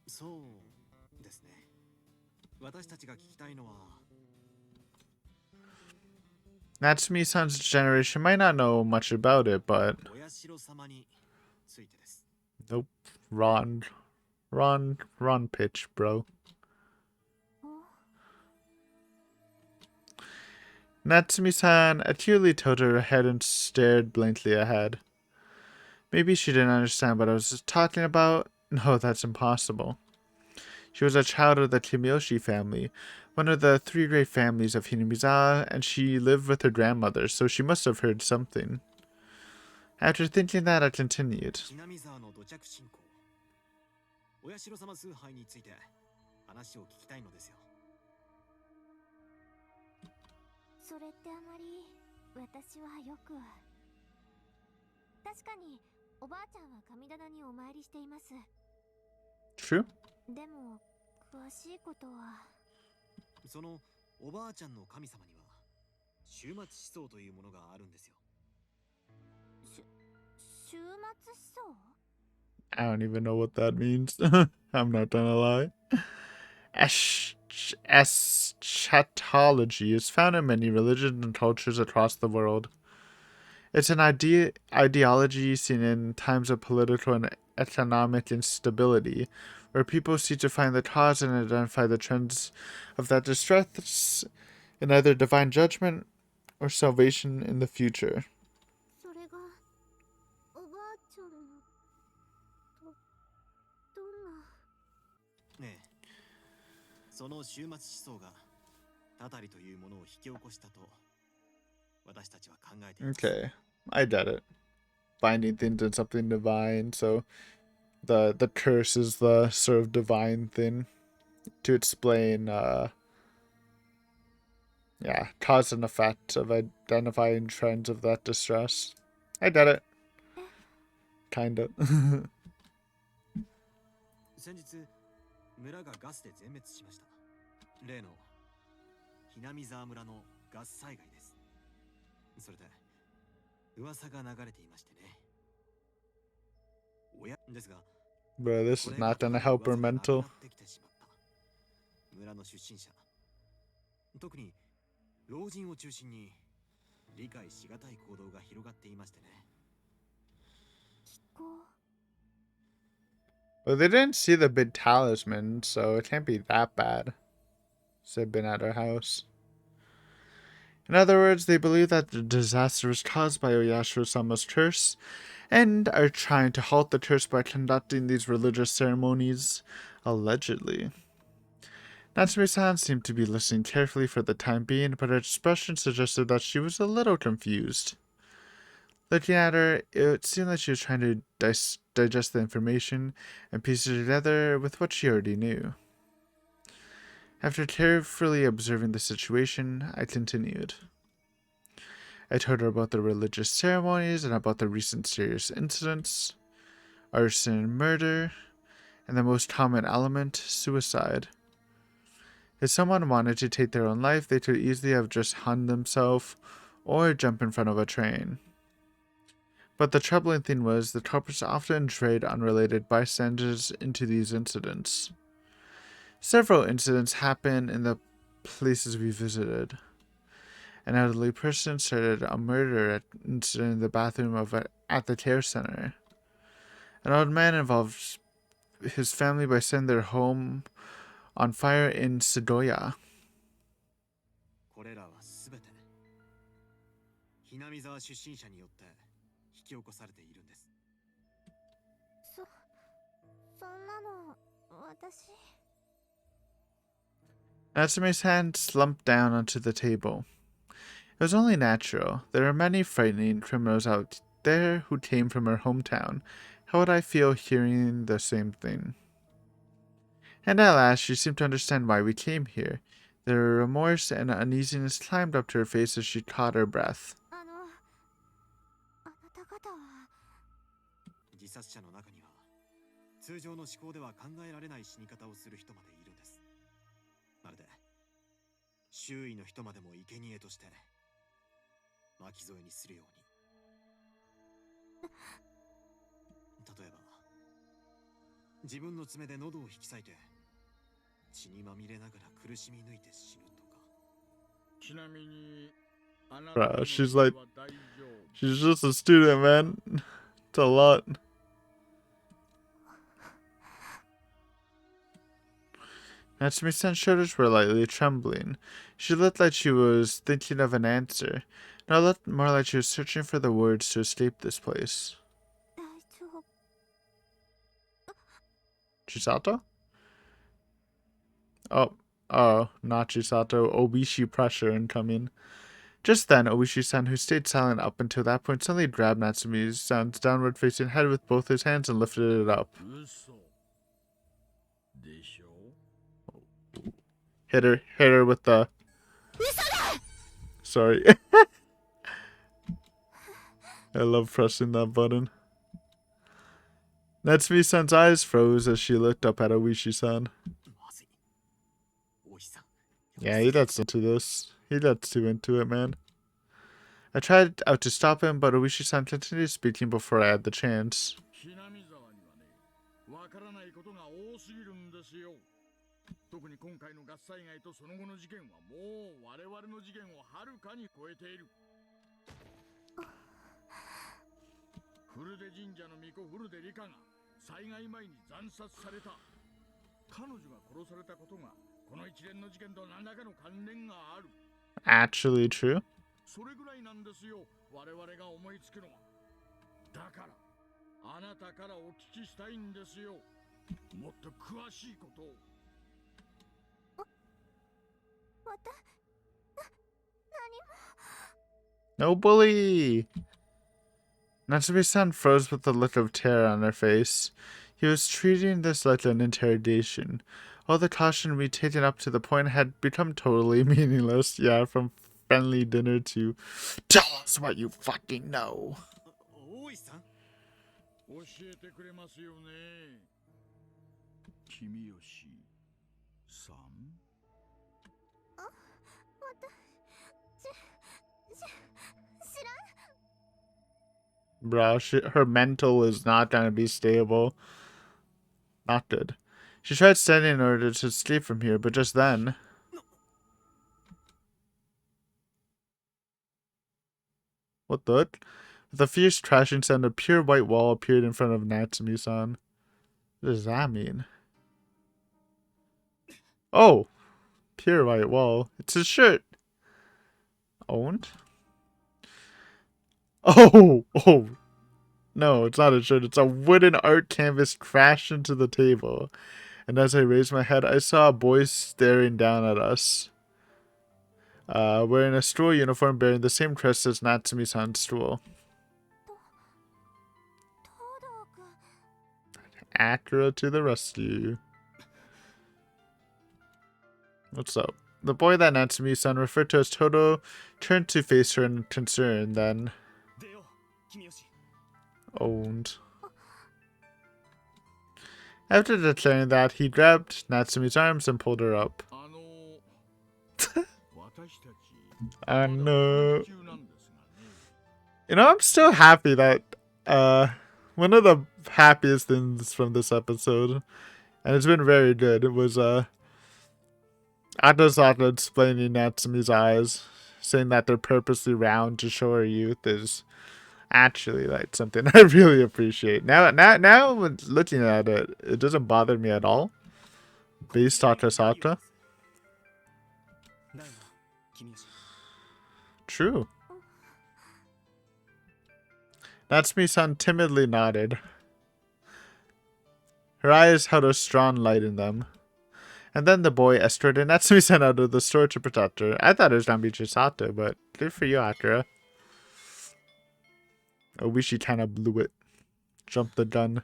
S3: そうですね。私たちが聞きたいのは。
S1: Natsumi-san's generation might not know much about it, but
S3: お社様についてです。
S1: nope. Ron pitch, bro. Natsumi-san acutely tilted her head and stared blankly ahead. Maybe she didn't understand what I was talking about. No, that's impossible. She was a child of the Kimiyoshi family, one of the three great families of Hinamizawa, and she lived with her grandmother, so she must have heard something. After thinking that, I continued.
S3: ひなみ沢の土着信仰。お社様崇拝について話を聞きたいのですよ。
S2: それってあまり私はよく。確かにおばあちゃんは神棚にお参りしています。
S1: True?
S2: でも詳しいことは。
S3: そのおばあちゃんの神様には終末思想というものがあるんですよ。
S2: 終末思想？
S1: I don't even know what that means. I'm not gonna lie. Eschatology is found in many religions and cultures across the world. It's an ideology seen in times of political and economic instability, where people seek to find the cause and identify the trends of that distress in either divine judgment or salvation in the future.
S2: それがおばあちゃんのどんな
S3: ねえ、その終末思想がたたりというものを引き起こしたと私たちは考えています。
S1: Okay, I get it. Binding things in something divine, so the curse is the sort of divine thing to explain yeah, cause and effect of identifying trends of that distress. I get it. Kinda.
S3: 先日、村がガスで全滅しました。例のひなみ沢村のガス災害です。それで噂が流れていましてね。親ですが、
S1: Bro, this is not gonna help her mental.
S3: 村の出身者、特に老人を中心に理解しがたい行動が広がっていましてね。
S2: 気候
S1: But they didn't see the big talisman, so it can't be that bad. So they've been at her house. In other words, they believe that the disaster was caused by Oyashiro-sama's curse, and are trying to halt the curse by conducting these religious ceremonies, allegedly. Natsume-san seemed to be listening carefully for the time being, but her expression suggested that she was a little confused. Looking at her, it seemed like she was trying to digest the information and piece it together with what she already knew. After carefully observing the situation, I continued. I told her about the religious ceremonies and about the recent serious incidents, arson and murder, and the most common element, suicide. If someone wanted to take their own life, they could easily have just hung themselves or jump in front of a train. But the troubling thing was, the culprits often trade unrelated bystanders into these incidents. Several incidents happened in the places we visited. An elderly person started a murder incident in the bathroom at the care center. An old man involved his family by setting their home on fire in Sadoya.
S3: これらはすべてひなみ沢出身者によって引き起こされているんです。
S2: そんなの私
S1: Natsume's hand slumped down onto the table. It was only natural. There are many frightening criminals out there who came from her hometown. How would I feel hearing the same thing? And at last, she seemed to understand why we came here. The remorse and uneasiness climbed up to her face as she caught her breath.
S2: あなた方は
S3: 自殺者の中には通常の思考では考えられない死に方をする人までいるんです。まるで周囲の人までも生贄として巻き添えにするように。例えば自分の爪で喉を引き裂いて血にまみれながら苦しみ抜いて死ぬとか。
S4: ちなみにあな
S1: Bruh,
S4: たの
S1: she's
S4: は
S1: like,
S4: 大丈夫
S1: she's just a student, man. It's a lot. Natsume-san's shoulders were lightly trembling. She looked like she was thinking of an answer. Now it looked more like she was searching for the words to escape this place.
S2: 大丈夫
S1: Chisato? Oh, not Chisato. Obishi pressure incoming. Just then, Obishi-san, who stayed silent up until that point, suddenly grabbed Natsume-san's downward-facing head with both his hands and lifted it up.
S4: 嘘でしょ
S1: Hit her with the... Sorry. I love pressing that button. Natsume-san's eyes froze as she looked up at Oishi-san.
S3: まずい。大石さん。
S1: Yeah, he gets into this. He gets too into it, man. I tried out to stop him, but Oishi-san continued speaking before I had the chance.
S4: ひなみ沢にはね、わからないことが多すぎるんですよ。特に今回のガス災害とその後の事件はもう我々の事件をはるかに超えている。古出神社の巫女古出理香が災害前に惨殺された。彼女が殺されたことがこの一連の事件と何らかの関連がある。
S1: Actually true.
S4: それぐらいなんですよ、我々が思いつくのは。だからあなたからお聞きしたいんですよ、もっと詳しいことを。
S1: No bully! Natsume-san froze with a look of terror on her face. He was treating this like an interrogation. All the caution we'd taken up to the point had become totally meaningless. Yeah, from friendly dinner to tell us what you fucking know.
S3: 大石さん。
S4: 教えてくれますよね、君吉さん。
S1: Bro, her mental is not gonna be stable. Not good. She tried standing in order to escape from here, but just then... What the? With a fierce crashing sound, a pure white wall appeared in front of Natsumi-san. What does that mean? Oh! Pure white wall. It's his shirt! Owned? Oh! Oh! No, it's not a shirt. It's a wooden art canvas crashed into the table. And as I raised my head, I saw a boy staring down at us. Wearing a stool uniform bearing the same crest as Natsumi-san's stool. Akira to the rescue. What's up? The boy that Natsumi-san referred to as Todo turned to face her in concern, then... Owned. After declaring that, he grabbed Natsumi's arms and pulled her up. I know. You know, I'm still happy that, one of the happiest things from this episode, and it's been very good, it was, Atosaka explaining Natsumi's eyes, saying that they're purposely round to show her youth is actually like something I really appreciate. Now when looking at it, it doesn't bother me at all. Based Atosaka. True. Natsumi-san timidly nodded. Her eyes held a strong light in them. And then the boy escorted Natsumi-san out of the store to protect her. I thought it was gonna be Chisato, but good for you, Akira. I wish she kind of blew it. Jumped the gun.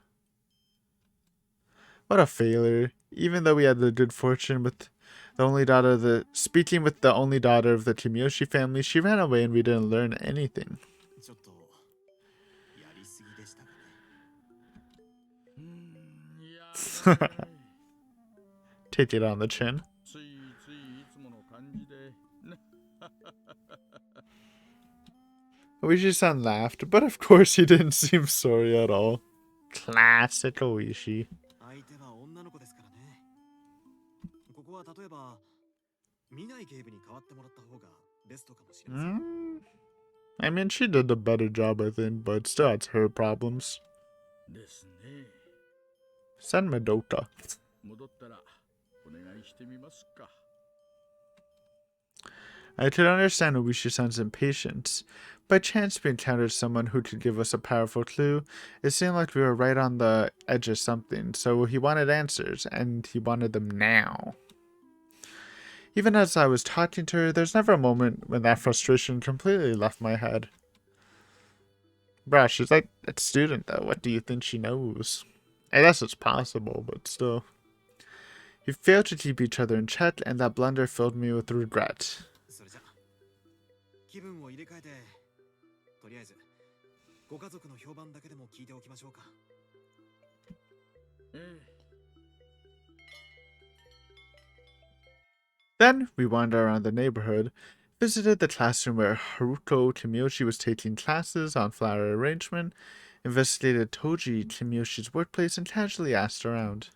S1: What a failure. Even though we had the good fortune with the only daughter of the... Speaking with the only daughter of the Kimiyoshi family, she ran away and we didn't learn anything. Take it on the chin. Oishi-san laughed, but of course he didn't seem sorry at all. Classic Oishi. I mean, she did a better job, I think, but still it's her problems. Send Madoka. I could understand Oishi-san's impatience. By chance, we encountered someone who could give us a powerful clue. It seemed like we were right on the edge of something, so he wanted answers, and he wanted them now. Even as I was talking to her, there's never a moment when that frustration completely left my head. Bruh, she's like a student, though. What do you think she knows? I guess it's possible, but still. We failed to keep each other in check, and that blunder filled me with regret. Then we wandered around the neighborhood, visited the classroom where Haruko Kimiyoshi was taking classes on flower arrangement, investigated Toji Kimiyoshi's workplace, and casually asked around.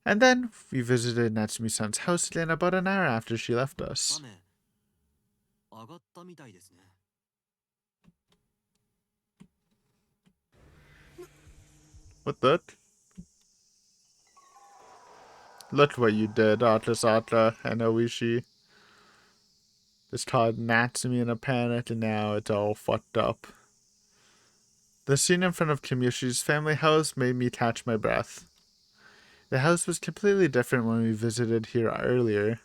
S1: And then we visited Natsumi-san's house again about an hour after she left us. What the? Look what you did, Atasatra and Oishi. This caught Natsumi in a panic, and now it's all fucked up. The scene in front of Kimyoshi's family house made me catch my breath. The house was completely different when we visited here earlier.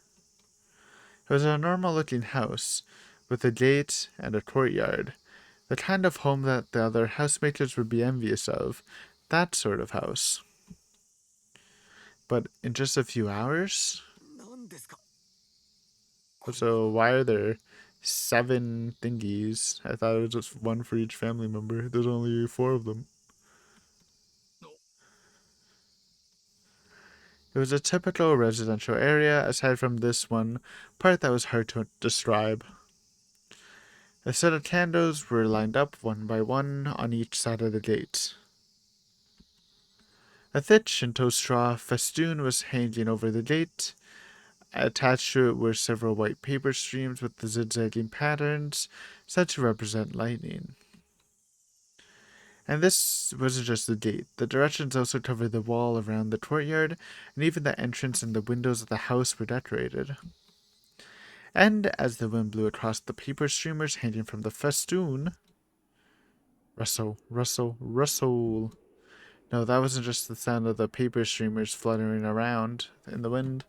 S1: It was a normal-looking house, with a gate and a courtyard. The kind of home that the other housemakers would be envious of. That sort of house. But in just a few hours?
S3: 何ですか
S1: So why are there 7 thingies? I thought it was just one for each family member. There's only 4 of them. It was a typical residential area, aside from this one part that was hard to describe. A set of candles were lined up one by one on each side of the gate. A thick Shinto straw festoon was hanging over the gate. Attached to it were several white paper streams with the zigzagging patterns said to represent lightning. And this wasn't just the gate. The directions also covered the wall around the courtyard, and even the entrance and the windows of the house were decorated. And as the wind blew across the paper streamers hanging from the festoon, rustle, rustle, rustle. No, that wasn't just the sound of the paper streamers fluttering around in the wind.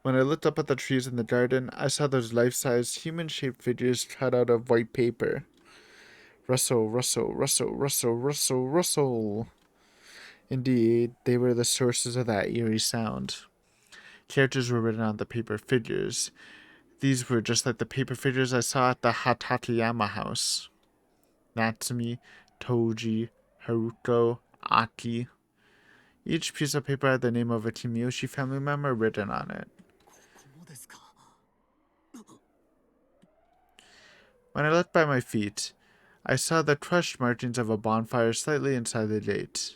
S1: When I looked up at the trees in the garden, I saw those life-size, human-shaped figures cut out of white paper. Rustle, rustle, rustle, rustle, rustle, rustle. Indeed, they were the sources of that eerie sound. Characters were written on the paper figures. These were just like the paper figures I saw at the Hatateyama house. Natsumi, Toji, Haruko, Aki. Each piece of paper had the name of a Kimiyoshi family member written on it.
S3: ここもですか
S1: When I looked by my feet, I saw the crushed markings of a bonfire slightly inside the gate.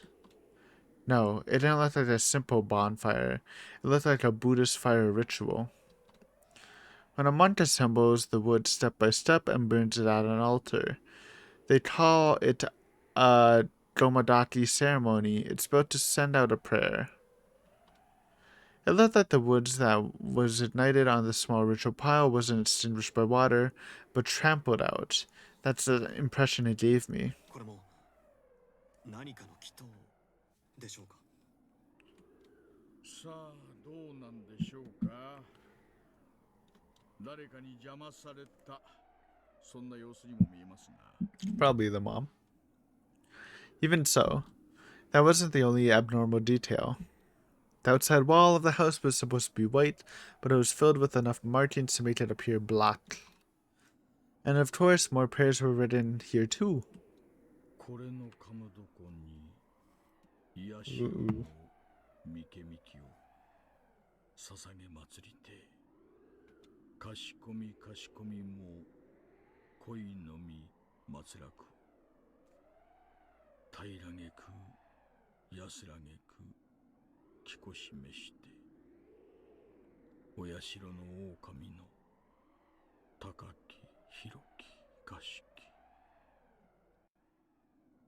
S1: No, it didn't look like a simple bonfire. It looked like a Buddhist fire ritual. When a monk assembles the wood step by step and burns it at an altar, they call it a Gomadaki ceremony. It's built to send out a prayer. It looked like the wood that was ignited on the small ritual pile wasn't extinguished by water, but trampled out. That's the impression it gave me.
S3: これも何かの祈祷でしょうか
S4: さあどうなんでしょうか。誰かに邪魔された、そんな様子にも見えますが。
S1: Probably the mom. Even so, that wasn't the only abnormal detail. The outside wall of the house was supposed to be white, but it was filled with enough markings to make it appear black. And of course, more prayers were written here too.
S4: これのかまどこに癒しの三毛みきを捧げ祭りてかしこみかしこみも恋のみ松らく平らげく安らげくきこしめしてお社の狼の高き広きかしき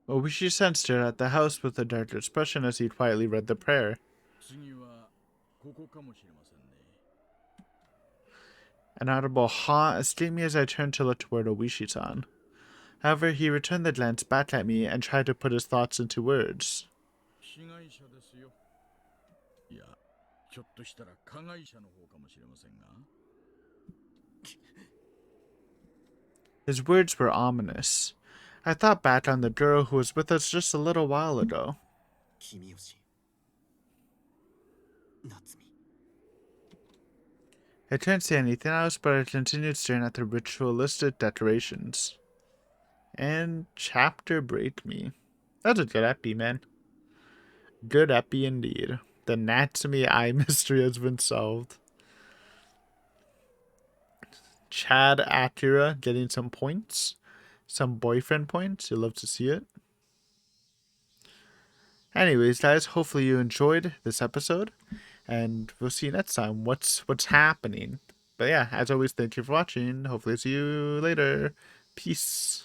S1: Oishi-san stared at the house with a dark expression as he quietly read the prayer.
S4: 次はここかもしれませんね
S1: An audible ha escaped me as I turned to look toward Oishi-san. However, he returned the glance back at me and tried to put his thoughts into words.
S4: 被害者ですよいやひょっとしたら加害者の方かもしれませんが
S1: His words were ominous. I thought back on the girl who was with us just a little while ago.
S3: 君吉夏美
S1: I couldn't say anything else, but I continued staring at the ritualistic decorations. And chapter break me. That's a good epi, man. Good epi indeed. The Natsumi Eye mystery has been solved. Chad Acura getting some points. Some boyfriend points. You'll love to see it. Anyways, guys, hopefully you enjoyed this episode. And we'll see you next time. What's happening? But yeah, as always, thank you for watching. Hopefully see you later. Peace.